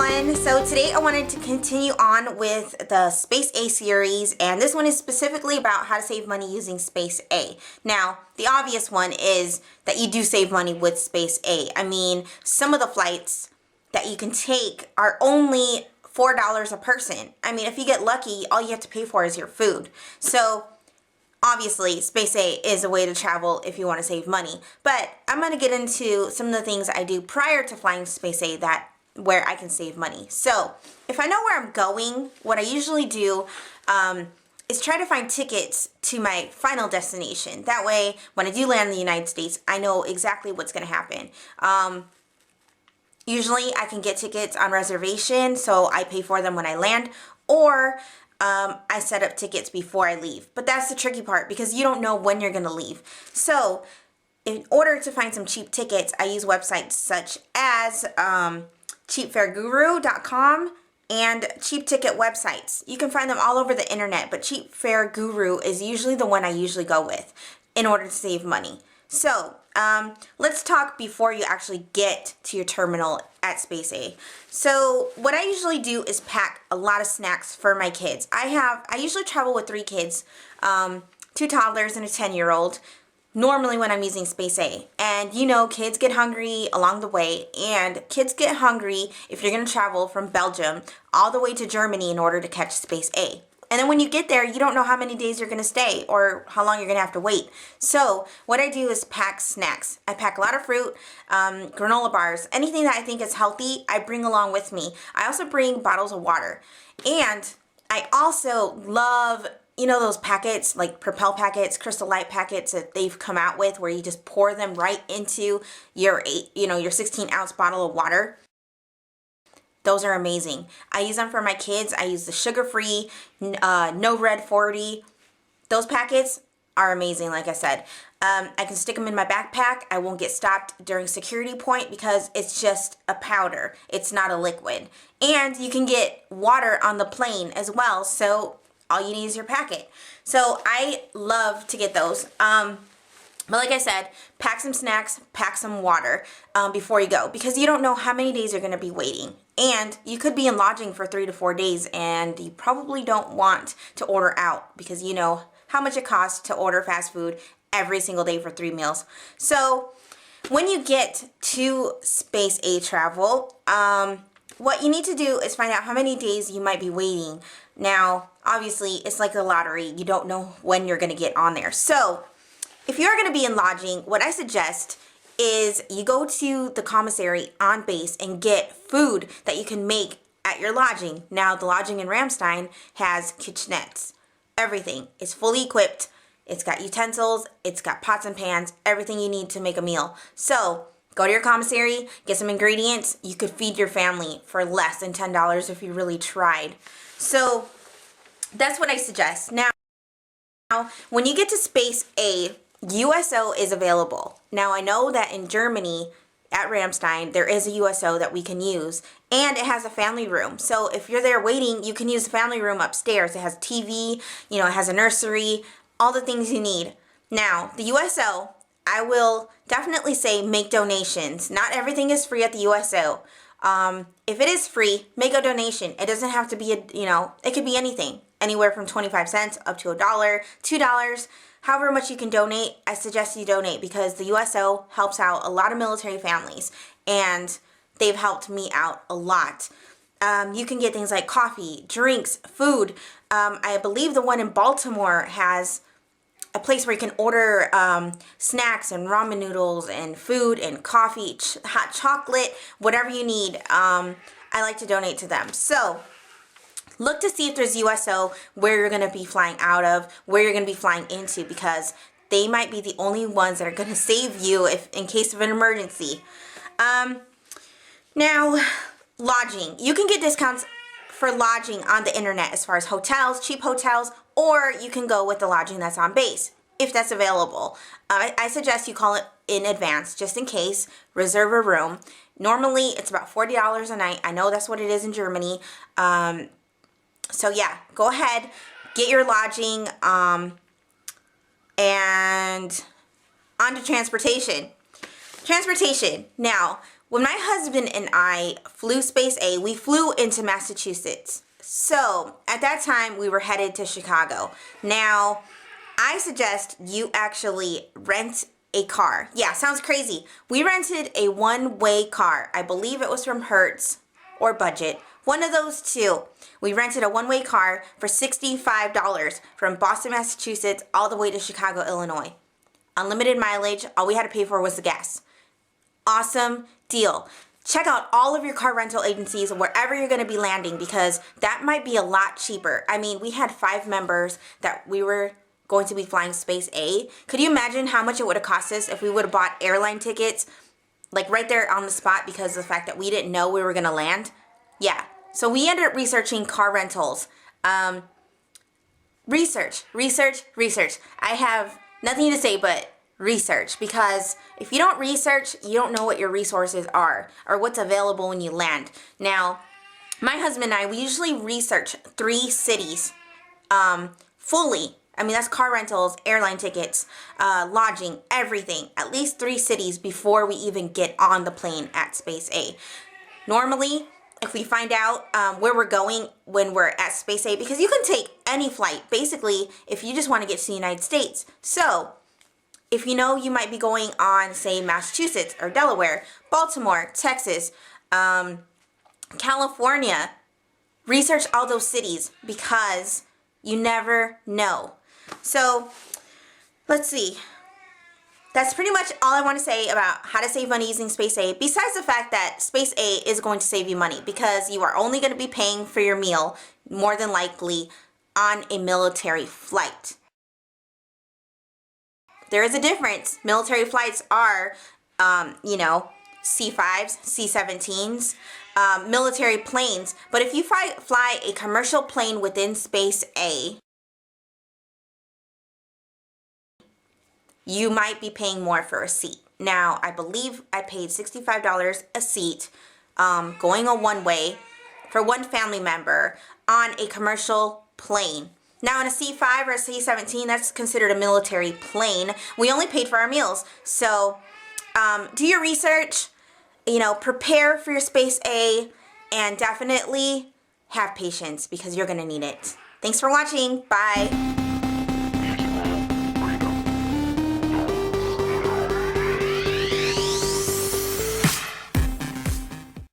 everyone. So today I wanted to continue on with the Space A series, and this one is specifically about how to save money using Space A. Now, the obvious one is that you do save money with Space A. I mean, some of the flights that you can take are only $4 a person. I mean, if you get lucky, all you have to pay for is your food. So obviously, Space A is a way to travel if you want to save money. But I'm going to get into some of the things I do prior to flying Space A where I can save money. So if I know where I'm going, what I usually do is try to find tickets to my final destination. That way, when I do land in the United States, I know exactly what's going to happen. Usually, I can get tickets on reservation, so I pay for them when I land, or I set up tickets before I leave. But that's the tricky part because you don't know when you're going to leave. So in order to find some cheap tickets, I use websites such as cheapfareguru.com and cheap ticket websites. You can find them all over the internet, but Cheap Fare Guru is usually the one I usually go with in order to save money. So let's talk before you actually get to your terminal at Space A. So what I usually do is pack a lot of snacks for my kids. I usually travel with 3 kids, 2 toddlers and a 10-year-old. Normally when I'm using Space A. And you know, kids get hungry along the way, and kids get hungry if you're going to travel from Belgium all the way to Germany in order to catch Space A. And then when you get there, you don't know how many days you're going to stay or how long you're going to have to wait. So what I do is pack snacks. I pack a lot of fruit, granola bars, anything that I think is healthy, I bring along with me. I also bring bottles of water. And I also love, you know, those packets, like Propel packets, Crystal Light packets that they've come out with where you just pour them right into your 16-ounce bottle of water. Those are amazing. I use them for my kids. I use the sugar-free, no red 40. Those packets are amazing, like I said. I can stick them in my backpack. I won't get stopped during security point because it's just a powder. It's not a liquid. And you can get water on the plane as well, so all you need is your packet. So I love to get those. But like I said, pack some snacks, pack some water before you go, because you don't know how many days you're going to be waiting. And you could be in lodging for 3 to 4 days, and you probably don't want to order out because you know how much it costs to order fast food every single day for 3 meals. So when you get to Space A travel, what you need to do is find out how many days you might be waiting. Now, obviously, it's like the lottery. You don't know when you're going to get on there. So if you're going to be in lodging, what I suggest is you go to the commissary on base and get food that you can make at your lodging. Now, the lodging in Ramstein has kitchenettes. Everything is fully equipped. It's got utensils, it's got pots and pans, everything you need to make a meal. So go to your commissary, get some ingredients. You could feed your family for less than $10 if you really tried. So that's what I suggest. Now, when you get to Space A, USO is available. Now, I know that in Germany, at Ramstein, there is a USO that we can use, and it has a family room. So if you're there waiting, you can use the family room upstairs. It has TV, you know, it has a nursery, all the things you need. Now, the USO, I will definitely say make donations. Not everything is free at the USO. If it is free, make a donation. It doesn't have to be it could be anything. Anywhere from 25 cents up to $1, $2. However much you can donate, I suggest you donate because the USO helps out a lot of military families, and they've helped me out a lot. You can get things like coffee, drinks, food. I believe the one in Baltimore has a place where you can order snacks and ramen noodles and food and coffee, hot chocolate, whatever you need. I like to donate to them. So look to see if there's USO where you're going to be flying out of, where you're going to be flying into, because they might be the only ones that are going to save you in case of an emergency. Now, lodging. You can get discounts for lodging on the internet as far as hotels, cheap hotels, or you can go with the lodging that's on base if that's available. I suggest you call it in advance just in case. Reserve a room. Normally, it's about $40 a night. I know that's what it is in Germany. So yeah, go ahead, get your lodging, and on to transportation. Transportation. Now, when my husband and I flew Space A, we flew into Massachusetts. So at that time, we were headed to Chicago. Now, I suggest you actually rent a car. Yeah, sounds crazy. We rented a one-way car. I believe it was from Hertz or Budget. One of those two. We rented a one-way car for $65 from Boston, Massachusetts, all the way to Chicago, Illinois. Unlimited mileage. All we had to pay for was the gas. Awesome deal. Check out all of your car rental agencies wherever you're going to be landing, because that might be a lot cheaper. I mean, we had 5 members that we were going to be flying Space A. Could you imagine how much it would have cost us if we would have bought airline tickets like right there on the spot because of the fact that we didn't know we were going to land? Yeah. So we ended up researching car rentals. Research. I have nothing to say but research, because if you don't research, you don't know what your resources are or what's available when you land. Now, my husband and I, we usually research 3 cities fully. I mean, that's car rentals, airline tickets, lodging, everything. At least 3 cities before we even get on the plane at Space A. Normally, if we find out where we're going when we're at Space A, because you can take any flight, basically, if you just want to get to the United States. So, if you know you might be going on, say, Massachusetts or Delaware, Baltimore, Texas, California, research all those cities because you never know. So, let's see. That's pretty much all I want to say about how to save money using Space A, besides the fact that Space A is going to save you money because you are only going to be paying for your meal, more than likely, on a military flight. There is a difference. Military flights are, C-5s, C-17s, military planes. But if you fly a commercial plane within Space A, you might be paying more for a seat. Now, I believe I paid $65 a seat going a one-way for one family member on a commercial plane. Now, in a C-5 or a C-17, that's considered a military plane. We only paid for our meals. So, do your research, prepare for your Space A, and definitely have patience because you're going to need it. Thanks for watching. Bye.